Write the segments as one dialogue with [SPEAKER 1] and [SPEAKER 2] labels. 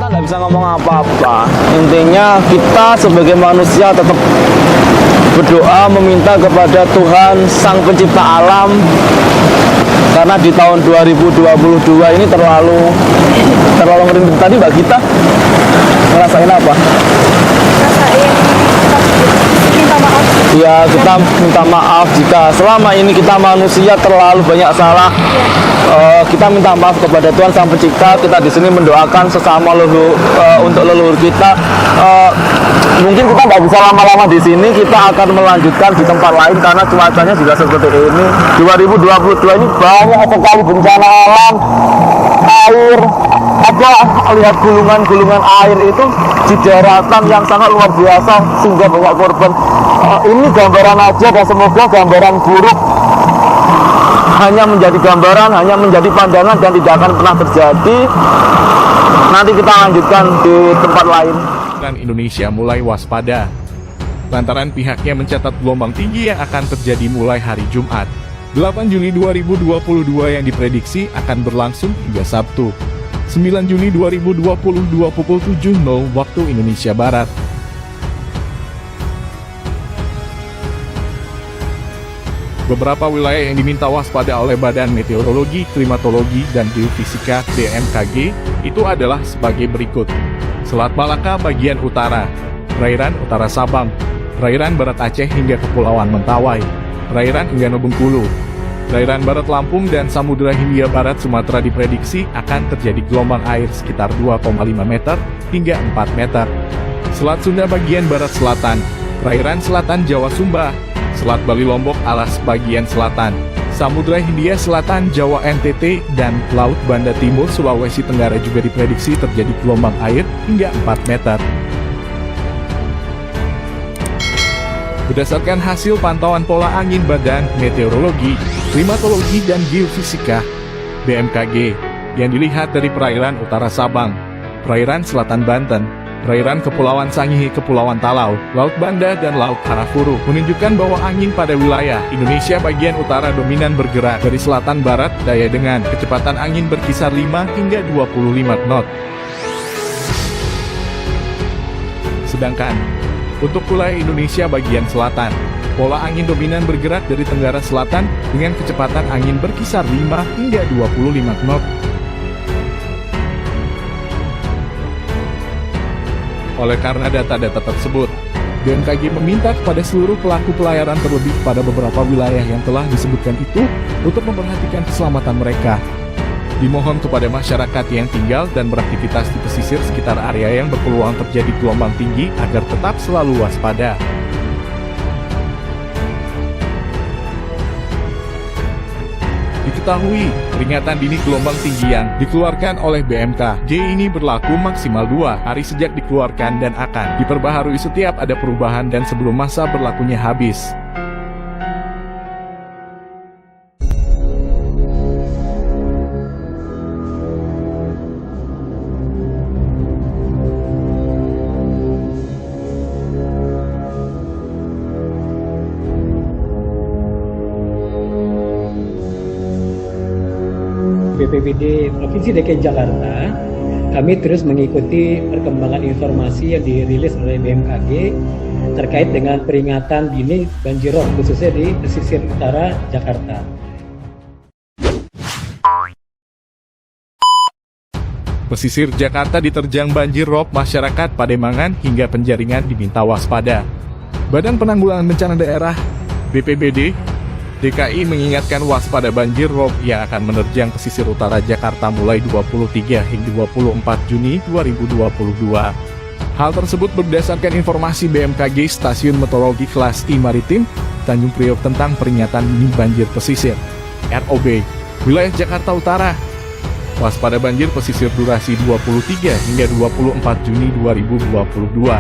[SPEAKER 1] nggak bisa ngomong apa-apa. Intinya kita sebagai manusia tetap berdoa meminta kepada Tuhan Sang Pencipta Alam, karena di tahun 2022 ini terlalu merinding. Tadi Mbak Gita ngerasain apa?
[SPEAKER 2] Rasain minta maaf.
[SPEAKER 1] Ya, kita minta maaf jika selama ini kita manusia terlalu banyak salah. Kita minta maaf kepada Tuhan Sang Pencipta. Kita di sini mendoakan sesama untuk leluhur kita. Mungkin kita nggak bisa lama-lama di sini. Kita akan melanjutkan di tempat lain karena cuacanya juga seperti ini. 2022 ini banyak sekali bencana alam, air. Ada lihat gulungan air itu di daratan yang sangat luar biasa sehingga banyak korban. Ini gambaran aja dan semoga gambaran buruk hanya menjadi gambaran, hanya menjadi pandangan dan tidak akan pernah terjadi. Nanti kita lanjutkan di tempat lain.
[SPEAKER 3] Dan Indonesia mulai waspada lantaran pihaknya mencatat gelombang tinggi yang akan terjadi mulai hari Jumat 8 Juni 2022 yang diprediksi akan berlangsung hingga Sabtu 9 Juni 2022 pukul 7.00 waktu Indonesia Barat. Beberapa wilayah yang diminta waspada oleh Badan Meteorologi, Klimatologi, dan Geofisika (BMKG) itu adalah sebagai berikut. Selat Malaka bagian utara, perairan utara Sabang, perairan barat Aceh hingga Kepulauan Mentawai, perairan Enggano Bengkulu, perairan barat Lampung dan Samudra Hindia Barat Sumatera diprediksi akan terjadi gelombang air sekitar 2,5 meter hingga 4 meter. Selat Sunda bagian barat selatan, perairan selatan Jawa Sumba, Selat Bali Lombok alas bagian selatan, Samudra Hindia Selatan Jawa NTT, dan Laut Banda Timur Sulawesi Tenggara juga diprediksi terjadi gelombang air hingga 4 meter. Berdasarkan hasil pantauan pola angin Badan Meteorologi, Klimatologi, dan Geofisika (BMKG) yang dilihat dari perairan utara Sabang, perairan selatan Banten, perairan Kepulauan Sangihe, Kepulauan Talau, Laut Banda, dan Laut Parafuru menunjukkan bahwa angin pada wilayah Indonesia bagian utara dominan bergerak dari selatan barat daya dengan kecepatan angin berkisar 5 hingga 25 knot. Sedangkan untuk wilayah Indonesia bagian selatan, pola angin dominan bergerak dari tenggara selatan dengan kecepatan angin berkisar 5 hingga 25 knot. Oleh karena data-data tersebut, BMKG meminta kepada seluruh pelaku pelayaran terlebih pada beberapa wilayah yang telah disebutkan itu untuk memperhatikan keselamatan mereka. Dimohon kepada masyarakat yang tinggal dan beraktivitas di pesisir sekitar area yang berpeluang terjadi gelombang tinggi agar tetap selalu waspada. Diketahui, peringatan dini gelombang tinggi yang dikeluarkan oleh BMKG ini berlaku maksimal 2 hari sejak dikeluarkan dan akan diperbaharui setiap ada perubahan dan sebelum masa berlakunya habis.
[SPEAKER 4] BPBD Provinsi DKI Jakarta, kami terus mengikuti perkembangan informasi yang dirilis oleh BMKG terkait dengan peringatan dini banjir rob khususnya di pesisir utara Jakarta.
[SPEAKER 3] Pesisir Jakarta diterjang banjir rob, masyarakat Pademangan hingga Penjaringan diminta waspada. Badan Penanggulangan Bencana Daerah (BPBD) DKI mengingatkan waspada banjir rob yang akan menerjang pesisir utara Jakarta mulai 23 hingga 24 Juni 2022. Hal tersebut berdasarkan informasi BMKG Stasiun Meteorologi Kelas I Maritim Tanjung Priok tentang peringatan dini banjir pesisir ROB wilayah Jakarta Utara. Waspada banjir pesisir durasi 23 hingga 24 Juni 2022.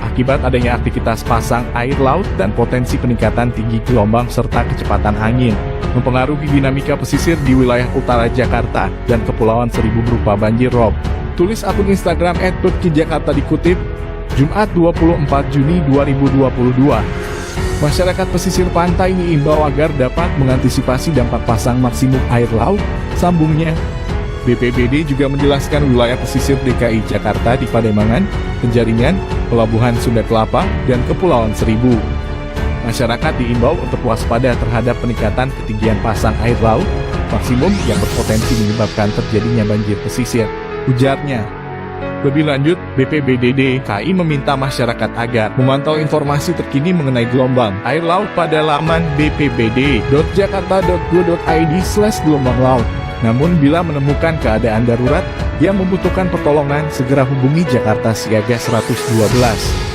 [SPEAKER 3] Akibat adanya aktivitas pasang air laut dan potensi peningkatan tinggi gelombang serta kecepatan angin, mempengaruhi dinamika pesisir di wilayah utara Jakarta dan Kepulauan Seribu berupa banjir rob. Tulis akun Instagram @pepkijakarta dikutip, Jumat 24 Juni 2022. Masyarakat pesisir pantai diimbau agar dapat mengantisipasi dampak pasang maksimum air laut, sambungnya. BPBD juga menjelaskan wilayah pesisir DKI Jakarta di Pademangan, Penjaringan, Pelabuhan Sunda Kelapa, dan Kepulauan Seribu. Masyarakat diimbau untuk waspada terhadap peningkatan ketinggian pasang air laut maksimum yang berpotensi menyebabkan terjadinya banjir pesisir, ujarnya. Lebih lanjut, BPBD DKI meminta masyarakat agar memantau informasi terkini mengenai gelombang air laut pada laman bpbd.jakarta.go.id/gelombang laut. Namun bila menemukan keadaan darurat yang membutuhkan pertolongan, segera hubungi Jakarta Siaga 112.